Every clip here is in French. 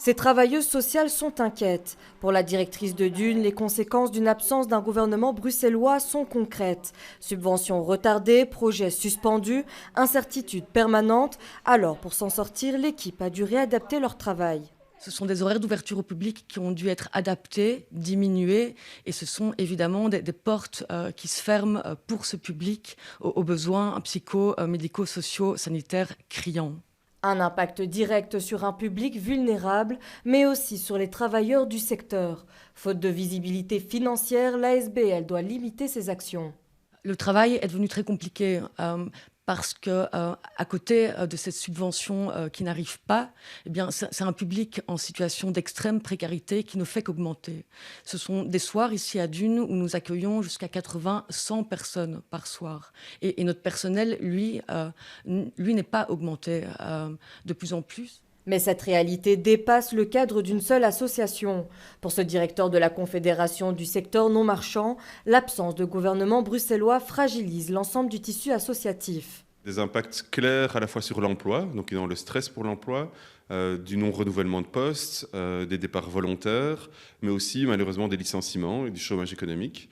Ces travailleuses sociales sont inquiètes. Pour la directrice de Dune, les conséquences d'une absence d'un gouvernement bruxellois sont concrètes. Subventions retardées, projets suspendus, incertitudes permanentes. Alors, pour s'en sortir, l'équipe a dû réadapter leur travail. Ce sont des horaires d'ouverture au public qui ont dû être adaptés, diminués, et ce sont évidemment des portes qui se ferment pour ce public aux besoins psycho-médicaux, sociaux, sanitaires criants. Un impact direct sur un public vulnérable, mais aussi sur les travailleurs du secteur. Faute de visibilité financière, l'ASBL doit limiter ses actions. Le travail est devenu très compliqué parce que, à côté de cette subvention qui n'arrive pas, eh bien, c'est un public en situation d'extrême précarité qui ne fait qu'augmenter. Ce sont des soirs ici à Dune où nous accueillons jusqu'à 80-100 personnes par soir. Et notre personnel, lui n'est pas augmenté de plus en plus. Mais cette réalité dépasse le cadre d'une seule association. Pour ce directeur de la Confédération du secteur non marchand, l'absence de gouvernement bruxellois fragilise l'ensemble du tissu associatif. Des impacts clairs à la fois sur l'emploi, donc dans le stress pour l'emploi, du non-renouvellement de postes, des départs volontaires, mais aussi malheureusement des licenciements et du chômage économique.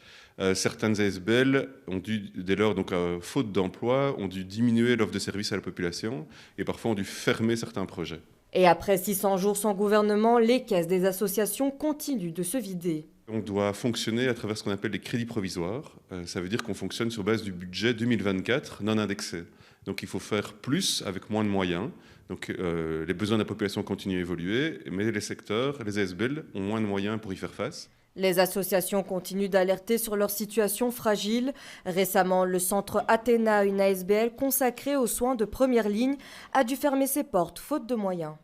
Certaines ASBL ont dû, dès lors, donc, faute d'emploi, ont dû diminuer l'offre de services à la population et parfois ont dû fermer certains projets. Et après 600 jours sans gouvernement, les caisses des associations continuent de se vider. On doit fonctionner à travers ce qu'on appelle les crédits provisoires. Ça veut dire qu'on fonctionne sur base du budget 2024 non indexé. Donc il faut faire plus avec moins de moyens. Donc les besoins de la population continuent à évoluer, mais les secteurs, les ASBL, ont moins de moyens pour y faire face. Les associations continuent d'alerter sur leur situation fragile. Récemment, le centre Athéna, une ASBL consacrée aux soins de première ligne, a dû fermer ses portes faute de moyens.